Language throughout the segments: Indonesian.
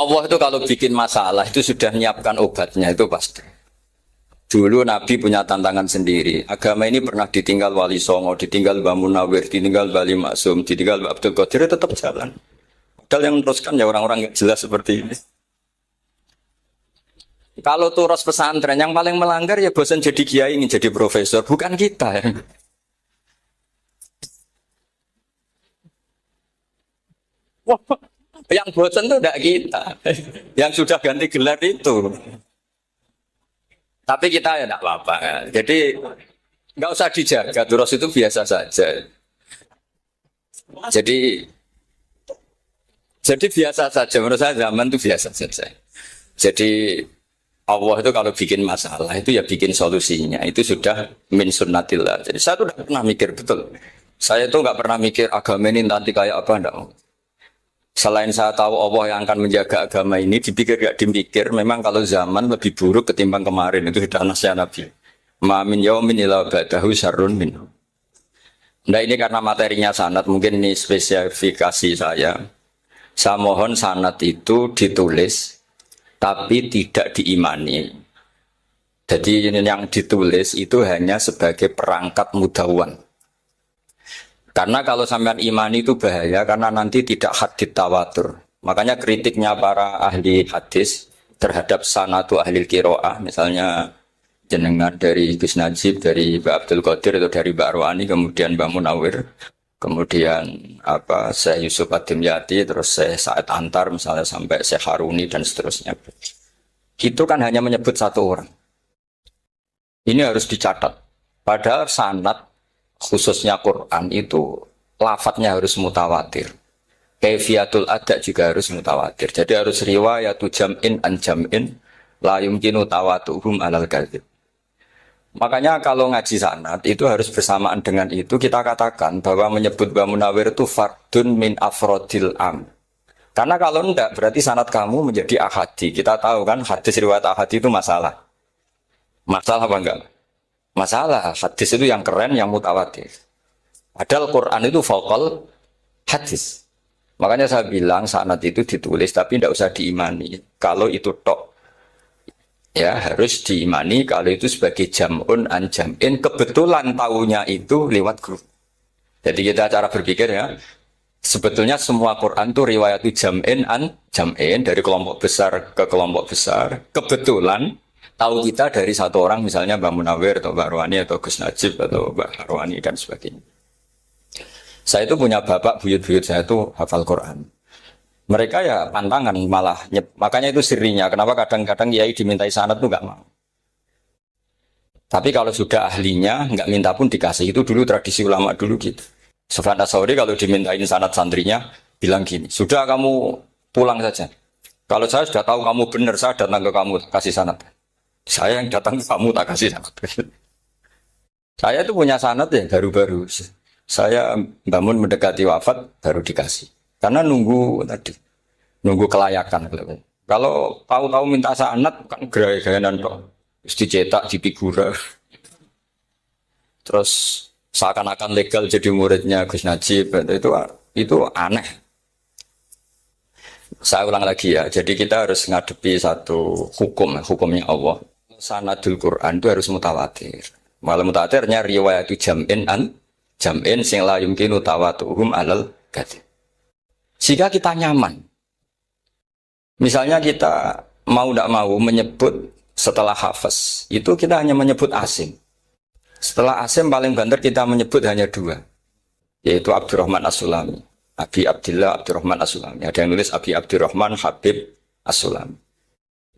Allah itu kalau bikin masalah itu sudah menyiapkan obatnya itu pasti. Dulu Nabi punya tantangan sendiri. Agama ini pernah ditinggal Wali Songo, ditinggal Mbah Munawir, ditinggal Bali Maksum, ditinggal Mbah Abdul Qadir, tetap jalan. Padahal yang meneruskan ya orang-orang nggak jelas seperti ini. Kalau turos pesantren yang paling melanggar ya bosan jadi kiai ingin jadi profesor, bukan kita ya. Wah, yang bosan itu tidak kita, yang sudah ganti gelar itu. Tapi kita ya tidak apa-apa. Ya. Jadi nggak usah dijaga, turos itu biasa saja. Jadi biasa saja, menurut saya zaman itu biasa saja. Jadi Allah itu kalau bikin masalah itu ya bikin solusinya. Itu sudah min sunnatillah. Jadi saya tuh tidak pernah mikir betul. Saya tuh nggak pernah mikir agama ini nanti kayak apa enggak. Selain saya tahu Allah yang akan menjaga agama ini, dipikir gak dimikir, memang kalau zaman lebih buruk ketimbang kemarin, itu sudah nasihat Nabi. Ma min yaumin illa ba'dahu syarrun min. Nah ini karena materinya sanad, mungkin ini spesifikasi saya. Saya mohon sanad itu ditulis, tapi tidak diimani. Jadi yang ditulis itu hanya sebagai perangkat mudawwan. Karena kalau sampean imani itu bahaya karena nanti tidak hadits tawatur. Makanya kritiknya para ahli hadis terhadap sanatu ahli qiraah, misalnya jenengan dari Gus Najib, dari Mbak Abdul Qadir atau dari Mbak Arwani, kemudian Mbak Munawir, kemudian Syekh Yusuf Ad-Dimyati, terus Syekh Sa'id Antar misalnya sampai Syekh Haruni dan seterusnya. Itu kan hanya menyebut satu orang. Ini harus dicatat. Padahal sanad khususnya Quran itu lafadznya harus mutawatir. Kaifiyatul ada juga harus mutawatir. Jadi harus riwayatu jam'in an jam'in la yumkinu tawatuhum alal kadzib. Makanya kalau ngaji sanad itu harus bersamaan dengan itu kita katakan bahwa menyebut Mbah Munawir itu fardun min afrodil am. Karena kalau enggak berarti sanad kamu menjadi ahadi. Kita tahu kan hadis riwayat ahadi itu masalah. Masalah apa enggak? Masalah hadis itu yang keren, yang mutawatir. Padahal Quran itu fauqal hadis. Makanya saya bilang sanad itu ditulis tapi tidak usah diimani. Kalau itu tok, ya harus diimani kalau itu sebagai jam'un an jam'in. Kebetulan tahunya itu lewat grup. Jadi kita cara berpikir ya, sebetulnya semua Quran itu riwayat jam'in an jam'in dari kelompok besar ke kelompok besar. Kebetulan tahu kita dari satu orang misalnya Mbak Munawir atau Mbak Arwani atau Gus Najib atau Mbak Arwani dan sebagainya. Saya itu punya bapak buyut-buyut saya itu hafal Quran. Mereka ya pantangan malah makanya itu sirinya. Kenapa kadang-kadang kiai dimintai sanad itu nggak mau. Tapi kalau sudah ahlinya nggak minta pun dikasih. Itu dulu tradisi ulama dulu gitu. Sufyan Ats-Tsauri kalau dimintain sanad santrinya bilang gini, sudah kamu pulang saja. Kalau saya sudah tahu kamu benar, saya datang ke kamu kasih sanad. Saya yang datang ke kamu tak kasih sanad. Saya itu punya sanad ya baru-baru. Saya bangun mendekati wafat baru dikasih. Karena nunggu tadi, nunggu kelayakan. Kalau tahu-tahu minta sanad kan gaya-gayanan kok. Terus dicetak di figura. Terus seakan-akan legal jadi muridnya Gus Najib. Itu aneh. Saya ulang lagi ya. Jadi kita harus ngadepi satu hukumnya Allah. Sanadul Quran itu harus mutawatir. Malah mutawatirnya riwayat itu jam'in an jam'in sing la yumkinu tawatuhum alal kadzib. Jika kita nyaman. Misalnya kita mau tidak mau menyebut setelah hafaz, itu kita hanya menyebut asim. Setelah asim paling banter kita menyebut hanya dua. Yaitu Abdurrahman As-Sulami. Abi Abdillah Abdurrahman As-Sulami. Ada yang nulis Abi Abdurrahman Habib As-Sulami.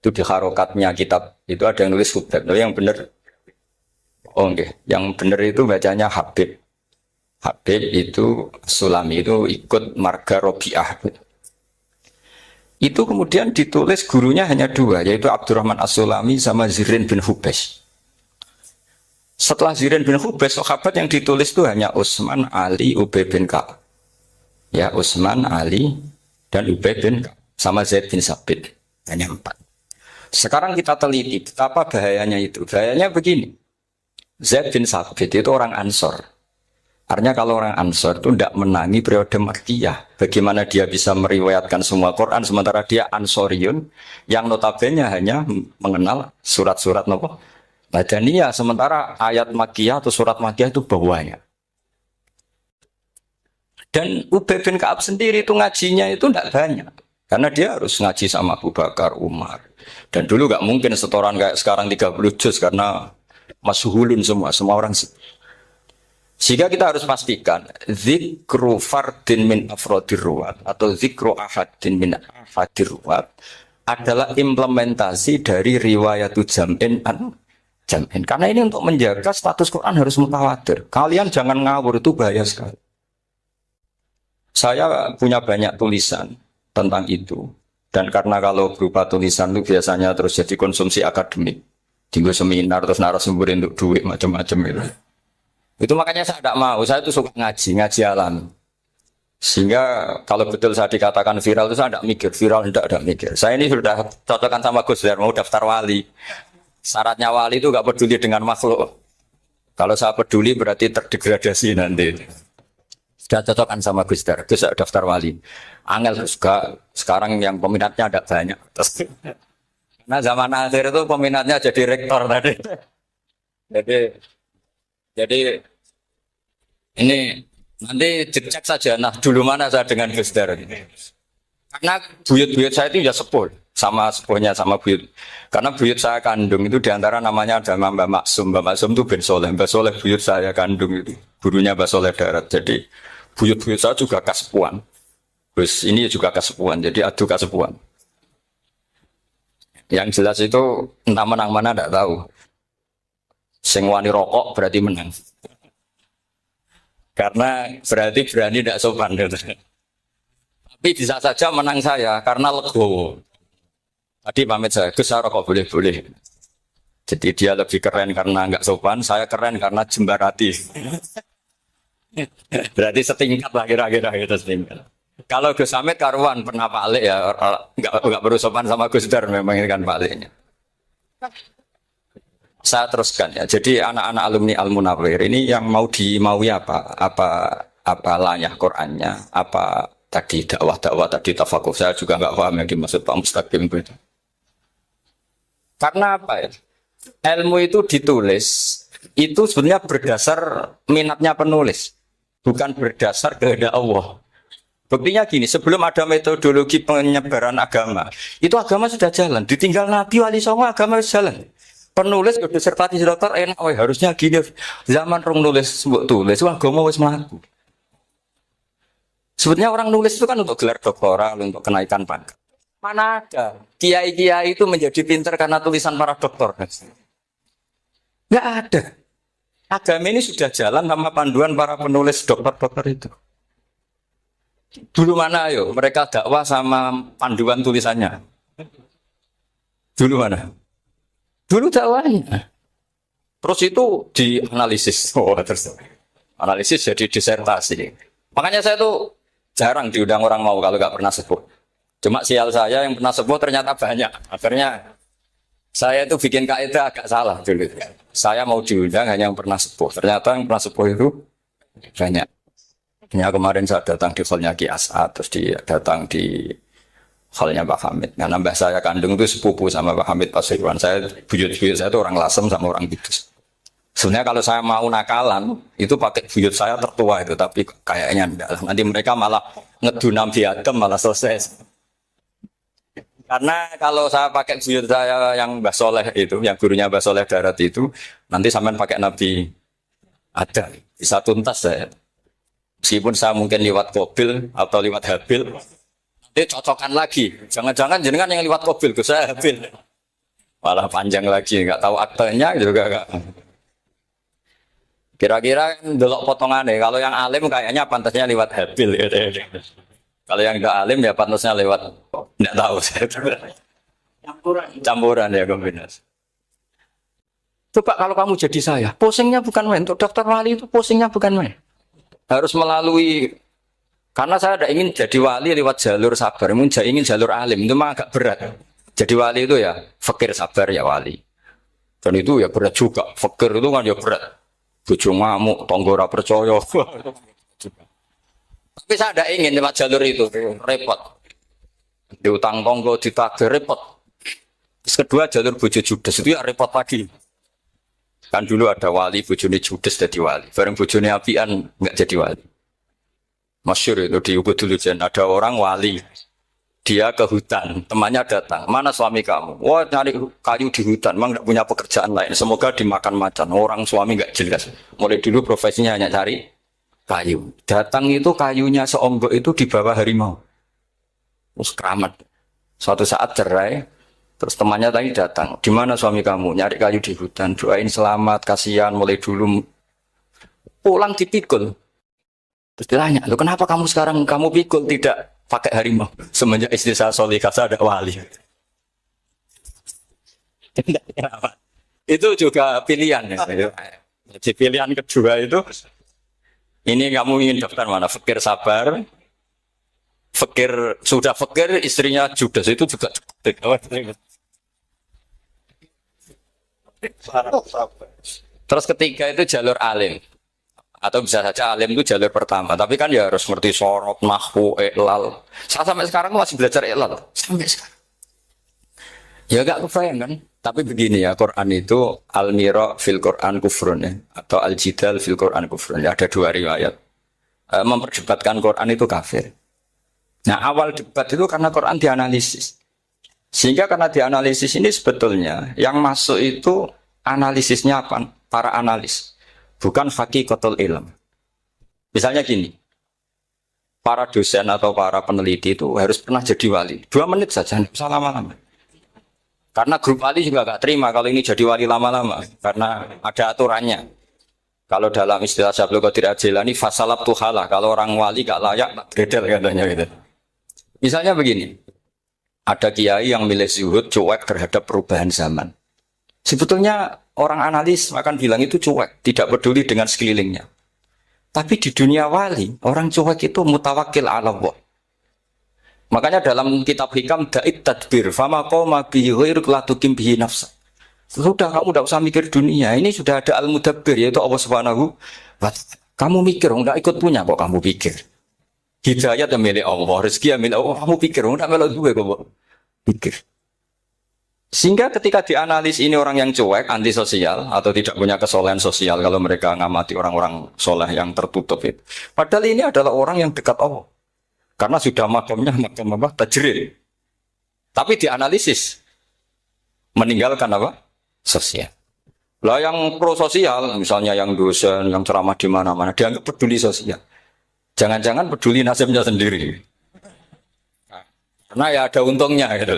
Itu di harokatnya kitab itu ada yang nulis Hubab. Tapi yang benar, yang benar itu bacanya Habib. Habib itu Sulami itu ikut marga Robiah. Itu kemudian ditulis gurunya hanya dua, yaitu Abdurrahman As-Sulami sama Zirin bin Hubesh. Setelah Zirin bin Hubesh, sahabat yang ditulis itu hanya Utsman, Ali, Ubay bin Ka'ab. Ya, Utsman, Ali, dan Ubay bin Ka'ab. Sama Zaid bin Sabit. Hanya 4. Sekarang kita teliti betapa bahayanya itu. Bahayanya begini. Zaid bin Sabit itu orang Ansor. Artinya kalau orang Ansor itu tidak menangi periode Makkiyah. Bagaimana dia bisa meriwayatkan semua Quran sementara dia Ansoriun yang notabene hanya mengenal surat-surat nopo Madaniyah. Sementara ayat Makkiyah atau surat Makkiyah itu bawahnya. Dan Ubay bin Ka'ab sendiri itu ngajinya itu tidak banyak. Karena dia harus ngaji sama Abu Bakar, Umar. Dan dulu nggak mungkin setoran kayak sekarang 30 juz karena masyhulun semua orang. Sehingga kita harus pastikan zikru fardin min afrodir ruwat atau zikru ahadin min afadir ruwat adalah implementasi dari riwayatu jam'in an jam'in. Karena ini untuk menjaga status Quran harus mutawatir. Kalian jangan ngawur, itu bahaya sekali. Saya punya banyak tulisan tentang itu. Dan karena kalau berupa tulisan itu biasanya terus jadi konsumsi akademik. Tinggal seminar terus narasumber untuk duit macam-macam itu. Itu makanya saya tidak mau, saya itu suka ngaji alam. Sehingga kalau betul saya dikatakan viral itu saya tidak mikir, viral tidak mikir. Saya ini sudah cocokkan sama Gus Dur, mau daftar wali. Syaratnya wali itu nggak peduli dengan makhluk. Kalau saya peduli berarti terdegradasi nanti. Sudah cocokkan sama Gus Dur, Gus daftar wali. Angel juga, sekarang yang peminatnya ada banyak. Nah zaman akhir itu peminatnya jadi rektor tadi. Jadi ini nanti cek saja. Nah dulu mana saya dengan Gus Dur ini? Karena buyut-buyut saya itu ya sepuh sama sepuhnya sama buyut. Karena buyut saya kandung itu diantara namanya ada Mbak Maksum. Mbak Maksum itu bin Soleh. Mbak Soleh buyut saya kandung itu gurunya Mbak Soleh Darat. Jadi buyut-buyut saya juga kasepuan. Terus ini juga kasepuan. Jadi adu kasepuan. Yang jelas itu entah menang mana tidak tahu. Sing wani rokok berarti menang. Karena berarti berani tidak sopan. Tapi bisa saja menang saya karena legowo. Tadi pamit saya, Gus saya rokok boleh-boleh. Jadi dia lebih keren karena nggak sopan, saya keren karena jembarati. Berarti setingkat lah kira-kira itu setingkat. Kalau Gus Hamid karuan pernah Pak Alik ya, nggak perlu sopan sama Gus Dur memang ini kan Pak Aliknya. Saya teruskan ya. Jadi anak-anak alumni Al-Munawwir ini yang maui apa? Apa layah Qur'annya? Apa tadi dakwah tadi tafakur? Saya juga nggak paham yang dimaksud Pak Mustaqim itu. Karena apa ya? Ilmu itu ditulis itu sebenarnya berdasar minatnya penulis, bukan berdasar kehendak Allah. Buktinya gini, sebelum ada metodologi penyebaran agama, itu agama sudah jalan. Ditinggal Nabi Wali Songo agama sudah jalan. Penulis disertasi dokter enak, harusnya gini. Zaman rong nulis tulis, agama wis mlaku. Sebetulnya orang nulis itu kan untuk gelar doktoral, untuk kenaikan pangkat. Mana ada kiai-kiai itu menjadi pintar karena tulisan para doktor? Nggak ada. Agama ini sudah jalan sama panduan para penulis dokter-dokter itu. Dulu mana ayo mereka dakwah sama panduan tulisannya? Dulu mana? Dulu dakwahnya. Terus itu dianalisis. Terus analisis jadi disertasi. Makanya saya tuh jarang diundang orang mau kalau nggak pernah sepuh. Cuma sial saya yang pernah sepuh ternyata banyak. Akhirnya saya itu bikin kaidah agak salah dulu. Saya mau diundang hanya yang pernah sepuh. Ternyata yang pernah sepuh itu banyak. Ya, kemarin saya datang di hallnya Ki As'ad, terus datang di hallnya Pak Hamid. Karena mbah saya kandung itu sepupu sama Pak Hamid Pasuruan. Saya buyut-buyut saya itu orang Lasem sama orang Kudus. Sebenarnya kalau saya mau nakalan, itu pakai buyut saya tertua itu, tapi kayaknya enggak. Nanti mereka malah ngedu Nabi Adam malah selesai. Karena kalau saya pakai buyut saya yang Mbah Soleh itu, yang gurunya Mbah Soleh Darat itu, nanti sampean pakai Nabi Adam, bisa tuntas saya. Meskipun saya mungkin lewat Qabil atau lewat Habil, nanti cocokkan lagi. Jangan-jangan jenengan yang lewat Qabil, saya Habil. Malah panjang lagi, nggak tahu aktenya juga nggak. Kira-kira delok potongannya. Kalau yang alim kayaknya pantasnya lewat Habil. Kalau yang nggak alim ya pantasnya lewat nggak tahu. Campuran ya kombinasi. Coba kalau kamu jadi saya, pusingnya bukan main. Untuk dokter wali itu pusingnya bukan main. Harus melalui, karena saya tidak ingin jadi wali lewat jalur sabar, ingin jalur alim, itu mah agak berat. Jadi wali itu ya fakir sabar ya wali. Dan itu ya berat juga, fakir itu kan ya berat. bojo ngamuk, tangga ora percaya. Tapi saya tidak ingin lewat jalur itu, repot. Diutang tangga ditagih repot. Terus kedua jalur bojo judes itu ya repot lagi. Kan dulu ada wali bojone judes jadi wali. Bareng bojone apian nggak jadi wali. Masyhur itu di Ubud dulu ada orang wali. Dia ke hutan, temannya datang. Mana suami kamu? Wah, nyari kayu di hutan. Memang nggak punya pekerjaan lain. Semoga dimakan macan. Orang suami nggak jelas. Mulai dulu profesinya hanya cari kayu. Datang itu kayunya seonggok itu di bawah harimau. Terus keramat. Suatu saat cerai. Terus temannya tadi datang. Di mana suami kamu? Nyari kayu di hutan. Doain selamat, kasihan. Mulai dulu pulang dipikul. Terus ditanya, lo kenapa kamu sekarang kamu pikul tidak pakai harimau? Semenjak istri saya solihah, saya ada wali. Itu juga pilihan. Ya. Jadi pilihan kedua itu, ini kamu ingin daftar mana? Fakir sabar, fakir sudah fakir, istrinya judes itu juga cukup. Terus ketiga itu jalur alim. Atau bisa saja alim itu jalur pertama. Tapi kan ya harus ngerti sorot, nahwu, iklal. Saya sampai sekarang masih belajar iklal. Sampai sekarang. Ya gak kebayang kan. Tapi begini ya, Quran itu al-mira fil Quran kufrun ya. Atau al-jidal fil Quran kufrun. Ya, ada dua riwayat. Memperdebatkan Quran itu kafir. Nah awal debat itu karena Quran dianalisis. Sehingga karena dianalisis ini sebetulnya yang masuk itu analisisnya apa? Para analis. Bukan hakikatul ilm. Misalnya gini, para dosen atau para peneliti itu harus pernah jadi wali. 2 menit saja, tidak usah lama-lama. Karena grup wali juga gak terima kalau ini jadi wali lama-lama. Karena ada aturannya. Kalau dalam istilah Syaikhul Qadir Al-Jilani, fasalab tuhalah. Kalau orang wali gak layak, tak gredel katanya gitu. Misalnya begini, ada kiai yang milih zuhud, cuek terhadap perubahan zaman. Sebetulnya orang analis akan bilang itu cuek, tidak peduli dengan sekelilingnya. Tapi di dunia wali, orang cuek itu mutawakkil ala Allah. Makanya dalam kitab hikam da'it tadbir, fama qoma bihi ghairuk la tuqim bihi nafsa. Sudah kamu tidak usah mikir dunia, ini sudah ada al-mudabbir yaitu Allah Subhanahu wa ta'ala. Kamu mikir, enggak ikut punya kok kamu pikir. Hidayat yang milik Allah, rezeki yang milik Allah, kamu pikir, enggak melok duwe kok pikir. Sehingga ketika dianalisis ini orang yang cuek, antisosial, atau tidak punya kesolehan sosial, kalau mereka ngamati orang-orang soleh yang tertutup itu. Padahal ini adalah orang yang dekat Allah. Karena sudah makamnya makam apa? Tajrid. Tapi dianalisis. Meninggalkan apa? Sosial. Lah yang pro sosial, misalnya yang dosen, yang ceramah di mana-mana, dianggap peduli sosial. Jangan-jangan peduli nasibnya sendiri. Karena ya ada untungnya gitu.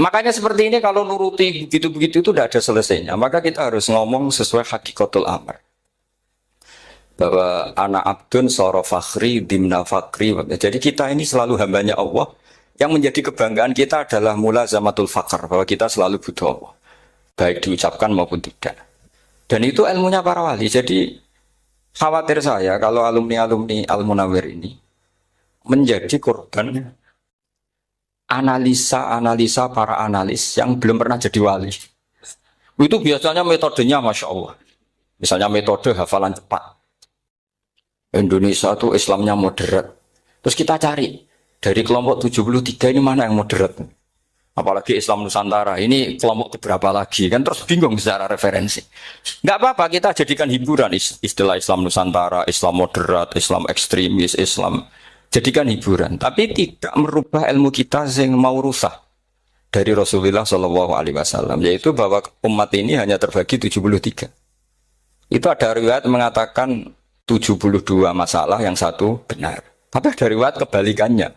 Makanya seperti ini kalau nuruti begitu-begitu itu tidak ada selesainya. Maka kita harus ngomong sesuai hakikatul amr. Bahwa anak abdun soro fakhri dimna fakri. Jadi kita ini selalu hambanya Allah. Yang menjadi kebanggaan kita adalah mulazamatul fakr. Bahwa kita selalu butuh Allah. Baik diucapkan maupun tidak. Dan itu ilmunya para wali. Jadi khawatir saya kalau alumni-alumni Al-Munawwir ini menjadi korban analisa para analis yang belum pernah jadi wali. Itu biasanya metodenya Masya Allah. Misalnya metode hafalan cepat. Indonesia itu Islamnya moderat. Terus kita cari, dari kelompok 73 ini mana yang moderat? Apalagi Islam Nusantara, ini kelompok keberapa lagi? Kan terus bingung secara referensi. Nggak apa-apa, kita jadikan hiburan istilah Islam Nusantara, Islam moderat, Islam ekstremis, Islam... Jadikan hiburan, tapi tidak merubah ilmu kita yang mau rusak dari Rasulullah Shallallahu Alaihi Wasallam, yaitu bahwa umat ini hanya terbagi 73. Itu ada riwayat mengatakan 72 masalah, yang satu benar. Tapi ada riwayat kebalikannya,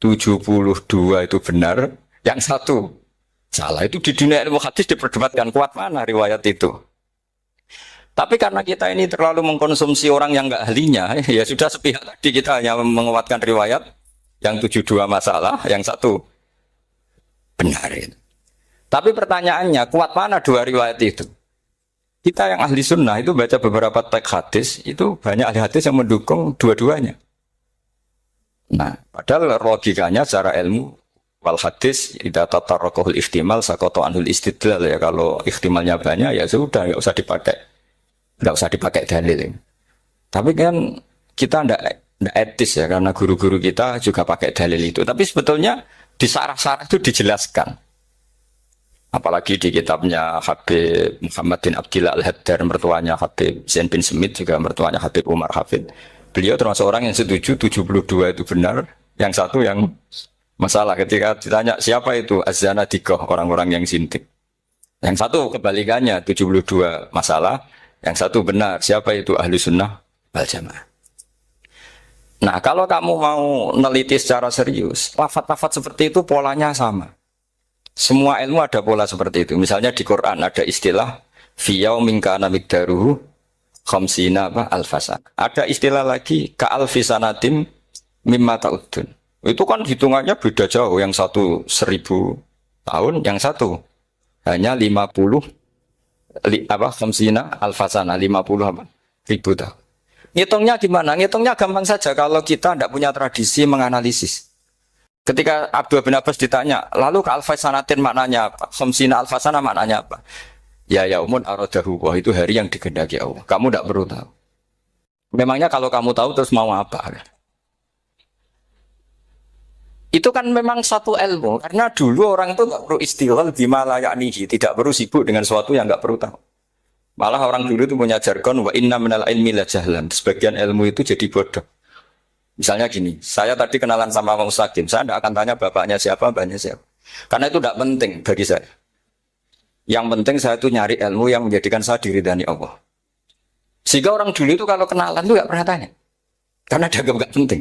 72 itu benar, yang satu salah. Itu di dunia ilmu hadis diperdebatkan kuat mana riwayat itu. Tapi karena kita ini terlalu mengkonsumsi orang yang nggak ahlinya, ya sudah sepihak tadi kita hanya menguatkan riwayat yang 72 masalah, yang satu benar. Tapi pertanyaannya, kuat mana dua riwayat itu? Kita yang ahli sunnah itu baca beberapa teks hadis, itu banyak ahli hadis yang mendukung dua-duanya. Nah, padahal logikanya secara ilmu, wal hadis, idza tatarraqahul ihtimal saqata anhul istidlal, ya kalau ihtimalnya banyak ya sudah nggak usah dipakai nggak usah dipakai dalil. Tapi kan kita ndak etis ya karena guru-guru kita juga pakai dalil itu. Tapi sebetulnya di sarah-sarah itu dijelaskan. Apalagi di kitabnya Habib Muhammad bin Abdillah Al-Haddar, mertuanya Habib Zain bin Smith, juga mertuanya Habib Umar Hafid. Beliau termasuk orang yang setuju 72 itu benar, yang satu yang masalah. Ketika ditanya siapa itu Az-Zanadiqah, orang-orang yang sintik. Yang satu kebalikannya 72 masalah, yang satu benar. Siapa itu Ahlu Sunnah wal Jamaah. Nah, kalau kamu mau neliti secara serius, lafaz-lafaz seperti itu polanya sama. Semua ilmu ada pola seperti itu. Misalnya di Quran ada istilah fiyau minkana mikdaruhu khamsina alfasan. Ada istilah lagi ka'alfisanatim mimma ta'udun. Itu kan hitungannya beda jauh. Yang satu 1000 tahun, yang satu hanya 50 khamsina alfasana, 50 ribu tahun. Ngitungnya gimana? Ngitungnya gampang saja kalau kita tidak punya tradisi menganalisis. Ketika Abdul bin Abbas ditanya, lalu ke alfasanatin maknanya apa? Khamsina alfasana maknanya apa? Ya yaumun aradahu, wah itu hari yang dikehendaki Allah. Kamu tidak perlu tahu. Memangnya kalau kamu tahu terus mau apa? Itu kan memang satu ilmu. Karena dulu orang itu tidak perlu istighal bima la ya'nihi, tidak perlu sibuk dengan sesuatu yang tidak perlu tahu. Malah orang dulu itu punya jargon wa inna minal ilmi la jahlan. Sebagian ilmu itu jadi bodoh. Misalnya gini, saya tadi kenalan sama Pak Mustaqim, saya tidak akan tanya bapaknya siapa, mbaknya siapa. Karena itu tidak penting bagi saya. Yang penting saya itu nyari ilmu yang menjadikan saya diridani Allah. Sehingga orang dulu itu kalau kenalan itu tidak pernah tanya. Karena dianggap nggak penting.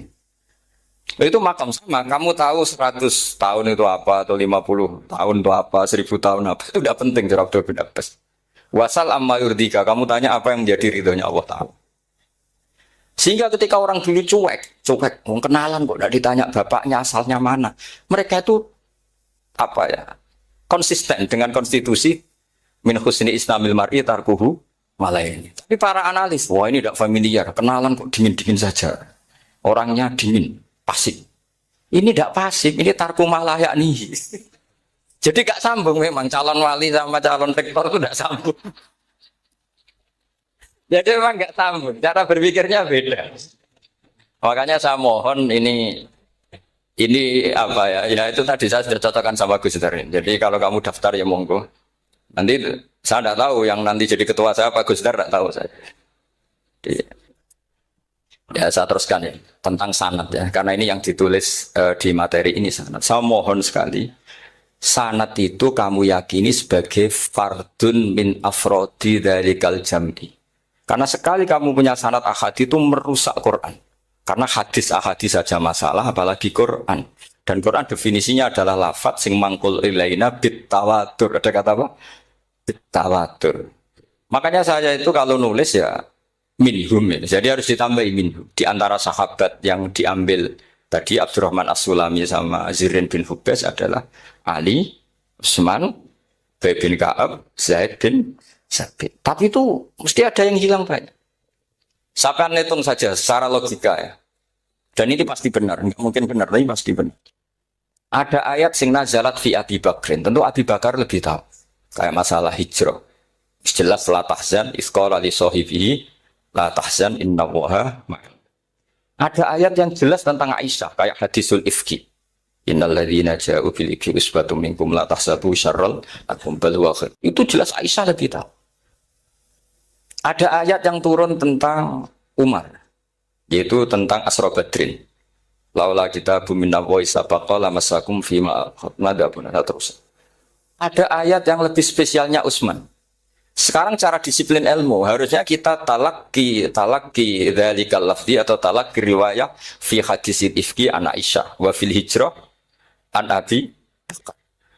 Itu makam sama, kamu tahu 100 tahun itu apa, atau 50 tahun itu apa, 1000 tahun apa, itu tidak penting, cara Abdul bin Abbas. Wasal amma yurdika, kamu tanya apa yang menjadi ridhonya Allah Ta'ala. Sehingga ketika orang dulu cuek, mau kenalan kok tidak ditanya bapaknya asalnya mana. Mereka itu apa ya? Konsisten dengan konstitusi min husni islamil mar'i tarkuhu malaini. Tapi para analis, wah ini tidak familiar, kenalan kok dingin-dingin saja. Orangnya dingin, pasif. Ini tidak pasif, ini tarku malah yakni. Jadi gak sambung memang calon wali sama calon rektor itu tidak sambung. Jadi memang nggak sambung, cara berpikirnya beda. Makanya saya mohon ini apa ya? Ya itu tadi saya sudah cocokkan sama Gus Darin. Jadi kalau kamu daftar ya monggo. Nanti saya tidak tahu yang nanti jadi ketua saya Pak Gus Dar tidak tahu saya. Jadi, ya saya teruskan ya tentang sanad ya, karena ini yang ditulis di materi ini sanad. Saya mohon sekali sanad itu kamu yakini sebagai fardun min afrodi dzalikal jam'i. Karena sekali kamu punya sanad ahad itu merusak Quran. Karena hadis saja masalah, apalagi Quran. Dan Quran definisinya adalah lafadz sing mangkul ilaina bit tawatur. Ada kata apa? Bit tawatur. Makanya saya itu kalau nulis ya minhum ya. Jadi harus ditambah minhum. Di antara sahabat yang diambil tadi Abdurrahman As-Sulami sama Zirin bin Hubes adalah Ali, Utsman, Ubay bin Ka'ab, Zaid bin Sabit. Tapi itu mesti ada yang hilang banyak. Saya hitung saja secara logika ya. Dan ini pasti benar, nggak mungkin benar, tapi pasti benar. Ada ayat sing nazalat fi Abi Bakrin. Tentu Abi Bakar lebih tahu. Kayak masalah hijrah. Jelas la tahzan isqala li sahibihi la tahzan innallaha ma'ana. Ada ayat yang jelas tentang Aisyah kayak hadisul ifki. Innalladzina ja'u bil ifki usbatum minkum la tahsabu syarral lakum bal huwa khair. Itu jelas Aisyah lebih tahu. Ada ayat yang turun tentang Umar, yaitu tentang Asra Badrin. Laula kita bumina wa isabaqa lamasakum fima madabun terus. Ada ayat yang lebih spesialnya Utsman. Sekarang cara disiplin ilmu harusnya kita talaqi dzalikal lafzi atau talaqi riwayah fi hadisil ifki an Aisyah wa fil hijrah an Abi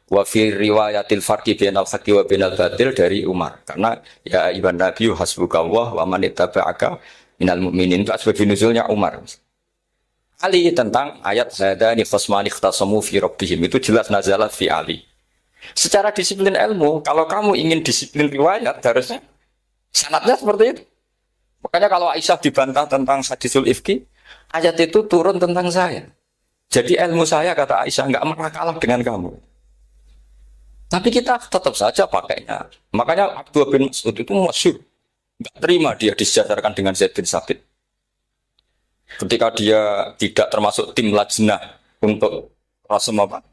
wa fi riwayatil farqi bainal haqqi wa bainal batil dari Umar. Karena ya ibn Nabi hasbukallah wa man ittaba'aka minal mu'minin, itu asbab nuzulnya Umar. Ali tentang ayat hadani khasmani ikhtasamu fi rabbihim, itu jelas nazalat fi Ali. Secara disiplin ilmu, kalau kamu ingin disiplin riwayat harusnya sanadnya seperti itu. Makanya kalau Aisyah dibantah tentang hadisul ifki, ayat itu turun tentang saya. Jadi ilmu saya kata Aisyah enggak pernah kalah dengan kamu. Tapi kita tetap saja pakainya. Makanya Abdullah bin Mas'ud itu masyhur. Nggak terima dia disejajarkan dengan Zaid bin Sabit. Ketika dia tidak termasuk tim lajnah untuk Rasul apa?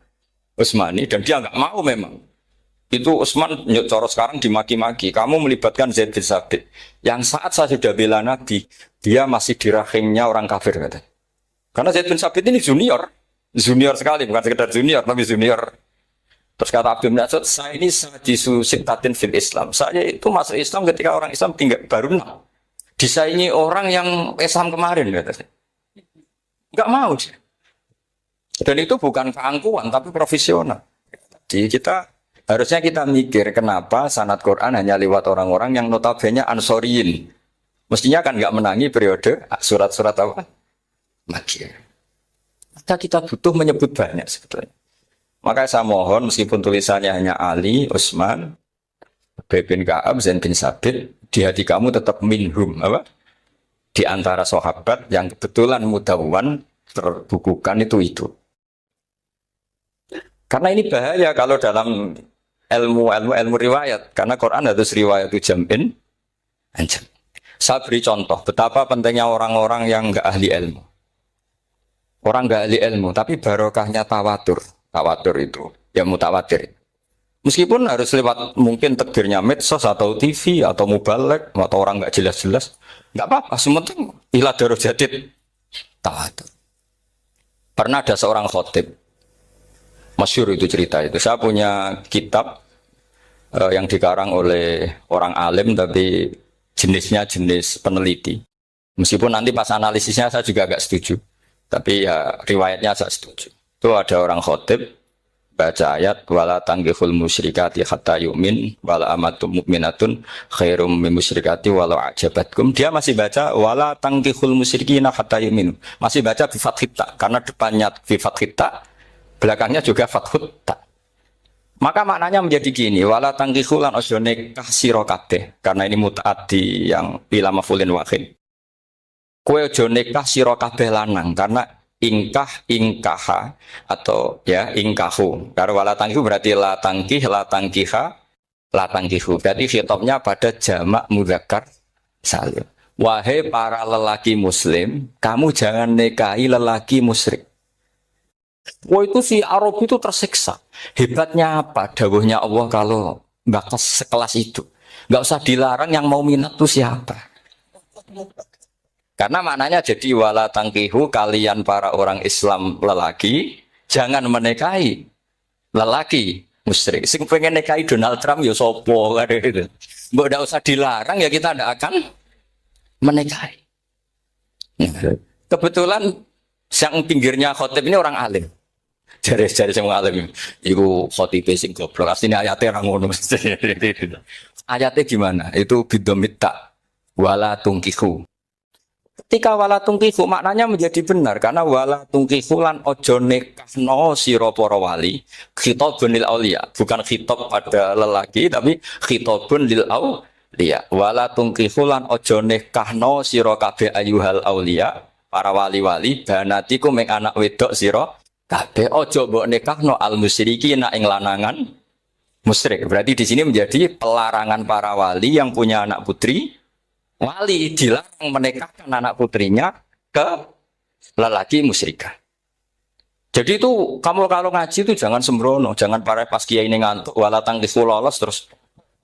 Utsmani, dan dia nggak mau memang. Itu Utsman coro sekarang dimaki-maki. Kamu melibatkan Zaid bin Sabit. Yang saat saya sudah bela Nabi, dia masih di rahimnya orang kafir kata. Karena Zaid bin Sabit ini junior. Junior sekali, bukan sekedar junior, tapi junior. Terus kata Abdul Mas'ud, saya ini sajisu sittatin fil Islam. Saya itu masuk Islam ketika orang Islam tinggal baru 6. Disaingi orang yang Islam kemarin kata. Enggak mau dia. Dan itu bukan keangkuhan, tapi profesional. Jadi harusnya kita mikir kenapa sanad Quran hanya lewat orang-orang yang notabene ansoriyin. Mestinya kan nggak menangi periode surat-surat apa? Makkiyah. Maka kita butuh menyebut banyak sebetulnya. Maka saya mohon meskipun tulisannya hanya Ali, Utsman, Ubay bin Ka'ab, Zaid bin Sabit, di hati kamu tetap minhum apa? Di antara sahabat yang kebetulan mudawwan terbukukan itu. Karena ini bahaya kalau dalam ilmu riwayat, karena Quran harus riwayat jam'in anjam. Saya beri contoh betapa pentingnya orang-orang yang enggak ahli ilmu. Orang enggak ahli ilmu, tapi barokahnya tawatur. Tawatur itu ya mutawatir. Meskipun harus lewat mungkin takdirnya medsos atau TV atau mubalek atau orang enggak jelas-jelas, enggak apa-apa. Sementing ila darajatid tawatur. Pernah ada seorang khotib, masyhur itu cerita itu. Saya punya kitab yang dikarang oleh orang alim tapi jenisnya jenis peneliti. Meskipun nanti pas analisisnya saya juga agak setuju. Tapi ya riwayatnya saya setuju. Itu ada orang khotib baca ayat wala tanggihul musyrikati hatta yu'min wala amatum mu'minatun khairum min musyrikati walau ajabatkum. Dia masih baca wala tanggihul musyrikina hatta yu'min. Masih baca bi fathita karena depannya bi fathita, belakangnya juga fathut ta. Maka maknanya menjadi gini, wala tangkihu lan ojo nikah sira kabeh, karena ini mutaati yang bila mafulin wahid. Kowe ojo nikah sira kabeh lanang, karena ingkaha atau ya ingkahu. Karena wala tangkihu berarti la tangkiha, la tangkihu. Berarti khitabnya pada jamak mudzakkar salim. Wahai para lelaki muslim, kamu jangan nikahi lelaki musyrik. Wah itu si Arab itu tersiksa. Hebatnya apa? Dawuhnya Allah kalau bakas sekelas itu. Nggak usah dilarang, yang mau minat tuh siapa? Karena maknanya jadi wala tangkihu, kalian para orang Islam lelaki jangan menikahi lelaki musyrik. Sing pengen nikahi Donald Trump ya sopo kan gitu. Mbok nggak usah dilarang ya kita tidak akan menikahi. Kebetulan yang pinggirnya khotib ini orang alim. Jari semua alim. Iku khotib sing goblok. Asline ayatnya orang ngono. Ayatnya gimana? Itu bidomita wala tungkihu. Ketika wala tungkihu maknanya menjadi benar karena wala tungkihu lan ojo nikahno sira para wali khitabun lil auliya, bukan khitab pada lelaki tapi khitabun lil auliya. Wala tungkihu lan ojo nikahno sira kabeh ayyuhal auliya, para wali-wali banatiku mek anak wedok sira kabeh ojo mbok nikahno al musyrikin ing lanangan musyrik. Berarti di sini menjadi pelarangan para wali yang punya anak putri. Wali dilarang menikahkan anak putrinya ke lelaki musyrikah. Jadi itu kamu kalau ngaji itu jangan sembrono, jangan para pas kiai ini ngantuk wala tangkihu lolos terus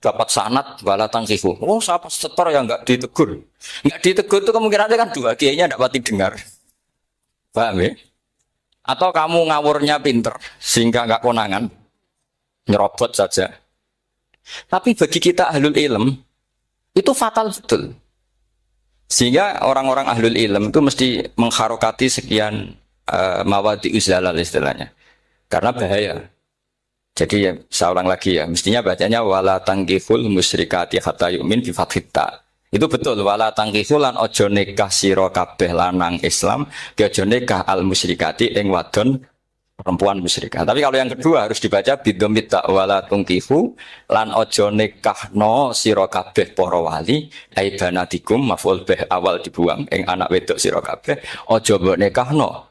dapat sanad wala tangkihu. Oh, siapa setor yang enggak ditegur. Enggak ditegur itu kemungkinannya kan dua kiainya enggak pati dengar. Paham ya? Atau kamu ngawurnya pinter sehingga enggak konangan. Nyerobot saja. Tapi bagi kita ahlul ilm itu fatal betul. Sehingga orang-orang ahlul ilm itu mesti mengharokati sekian mawadi uzalal istilahnya. Karena bahaya. Jadi ya, saya ulang lagi ya, mestinya bacanya wala tangkihul musyrikati hatta yu'min bi fathita. Itu betul, wala tangkihul lan ojo nikah sira kabeh lanang Islam, ojo nikah al musyrikati ing wadon perempuan musyrikah. Tapi kalau yang kedua harus dibaca bidomita wala tungkihu lan ojo nikahno sira kabeh para wali aibanatikum maf'ul bih awal dibuang ing anak wedok sira kabeh ojo mbok nikahno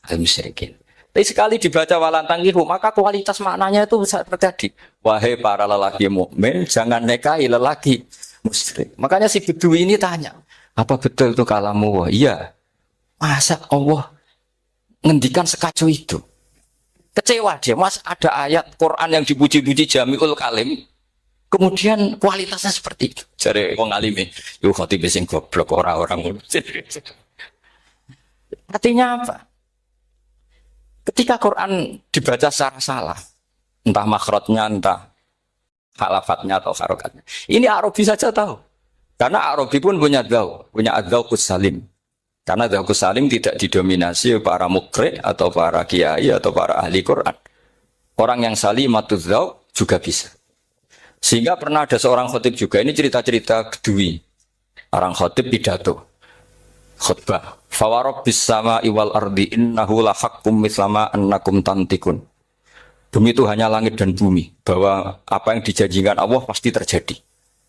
al musyrikin. Tapi sekali dibaca wala tungkihu maka kualitas maknanya itu bisa terjadi. Wahai para lelaki mukmin jangan nikahi lelaki musyrik. Makanya si Bedui ini tanya, apa betul itu kalamu? Iya. Masa Allah ngendikan sekacau itu? Kecewa dia, mas ada ayat Quran yang dipuji-puji Jamiul Kalim, kemudian kualitasnya seperti itu. Jadi wong alime, yo khotib sing goblok orang-orang. Artinya apa? Ketika Quran dibaca secara salah, entah makhrajnya, entah halafatnya atau harokatnya. Ini Arabi saja tahu. Karena Arabi pun punya adzauqus salim. Karena adzauqus salim tidak didominasi para mukri atau para kiai atau para ahli Quran. Orang yang salimatuz dzauq juga bisa. Sehingga pernah ada seorang khotib juga, ini cerita-cerita Bedui. Orang khotib pidato. Khutbah. Fawarabbis sama'i wal ardi innahu lahaqqum mislama annakum tantikun. Demi Tuhannya langit dan bumi, bahwa apa yang dijanjikan Allah pasti terjadi.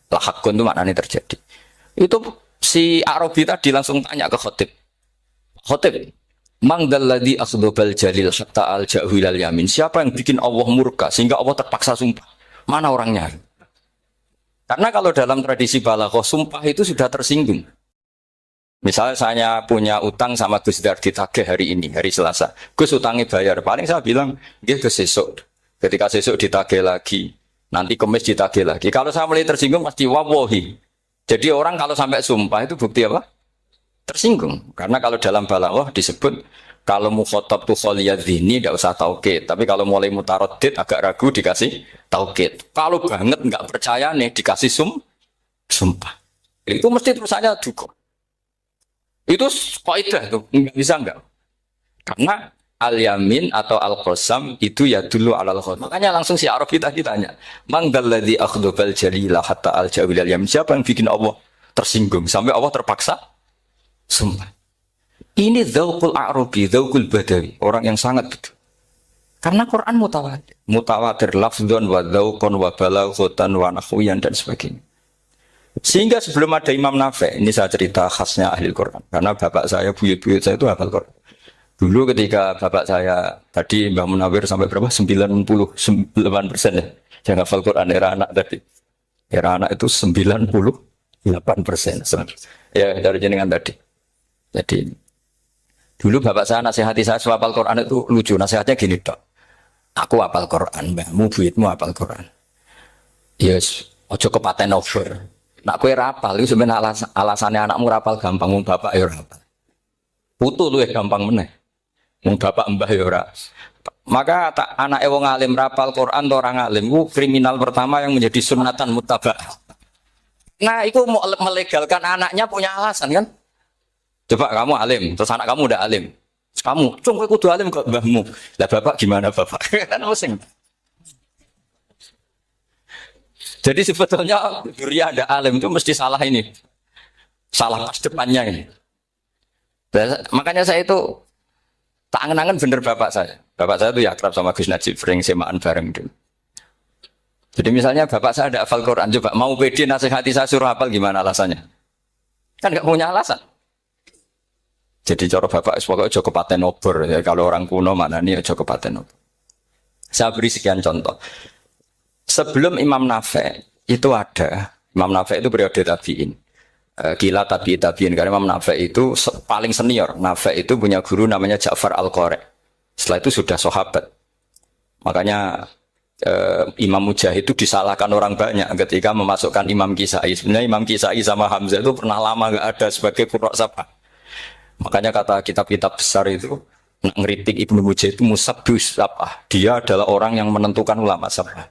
Lahaqqun itu maknanya terjadi. Itu si Arabi tadi langsung tanya ke khotib. Khotib, mangdalladzi akhdobal jalil hatta al-ja'hu ilal yamin. Siapa yang bikin Allah murka sehingga Allah terpaksa sumpah? Mana orangnya? Karena kalau dalam tradisi balaghah, sumpah itu sudah tersinggung. Misalnya saya punya utang sama Gus Dar ditagih hari ini, hari Selasa. Gus utangnya bayar. Paling saya bilang, nggih Gus sesuk. Ketika sesuk ditagih lagi, nanti Kamis ditagih lagi. Kalau saya mulai tersinggung pasti wawahi. Jadi orang kalau sampai sumpah itu bukti apa? Tersinggung. Karena kalau dalam balaghah disebut kalau mukhatab tu kholiyadzini tidak usah taukid. Tapi kalau mulai mutaroddid agak ragu dikasih taukid. Kalau banget nggak percaya nih dikasih sumpah. Itu mesti terusannya duga. Itu kaidah tuh, nggak bisa enggak. Karena al-yamin atau al-qasam itu ya dulu alal khot. Makanya langsung si Arabi tadi tanya, mangdalladzi akhdobal jalila hatta al-jawil al-yamin. Siapa yang bikin Allah tersinggung sampai Allah terpaksa sumpah. Ini dzauqul Arabi, dzauqul Badawi, orang yang sangat betul. Karena Quran mutawatir, mutawatir lafdzun wa dzauqun wa balaghatan wa nahwiyan dan sebagainya. Sehingga sebelum ada Imam Nafi', ini saya cerita khasnya ahli Quran. Karena bapak saya, buyut-buyut saya itu hafal Quran. Dulu ketika bapak saya, tadi Mbah Munawir sampai berapa? 99% ya. Yang hafal Quran, era anak tadi. Era anak itu 98%. Ya, dari jenengan tadi. Jadi, dulu bapak saya nasihati saya soal hafal Quran itu lucu. Nasihatnya gini, Dok. Aku hafal Quran, mbahmu, buyutmu hafal Quran. Yes, ojo kepaten over. Nak kue rapal, itu sebenarnya alasannya anakmu rapal gampang, mung bapak ya rapal. Putu lu ya gampang meneh, mung bapak mbah ya ora. Maka anak wong alim rapal Quran atau orang alim, itu kriminal pertama yang menjadi sunatan mutabak. Nah, itu mau melegalkan anaknya punya alasan kan? Coba kamu alim, terus anak kamu udah alim, terus kamu, cung kowe kudu alim kok mbahmu. Lah bapak gimana bapak? Kan pusing. Jadi sebetulnya Buria ada alim itu mesti salah ini. Salah pas depannya ini. Makanya saya itu tak angen-angen bener bapak saya. Bapak saya itu ya akrab sama Gus Najib, sering semaan bareng dulu. Jadi misalnya bapak saya ada hafal Quran, coba mau pede nasihati saya suruh hafal gimana alasannya? Kan nggak punya alasan. Jadi cara bapak pokoknya Joko Paten obor. Ya, kalau orang kuno mana nih Joko Paten obor. Saya beri sekian contoh. Sebelum Imam Nafi' itu ada, Imam Nafi' itu periode tabi'in. Gila tabi'in, karena Imam Nafi' itu paling senior. Nafi' itu punya guru namanya Ja'far Al-Qari. Setelah itu sudah sahabat. Makanya Imam Mujahid itu disalahkan orang banyak ketika memasukkan Imam Kisai. Sebenarnya Imam Kisai sama Hamzah itu pernah lama nggak ada sebagai qurra sabah. Makanya kata kitab-kitab besar itu, ngeritik Ibnu Mujahid itu musabbus sabah. Dia adalah orang yang menentukan ulama sabah.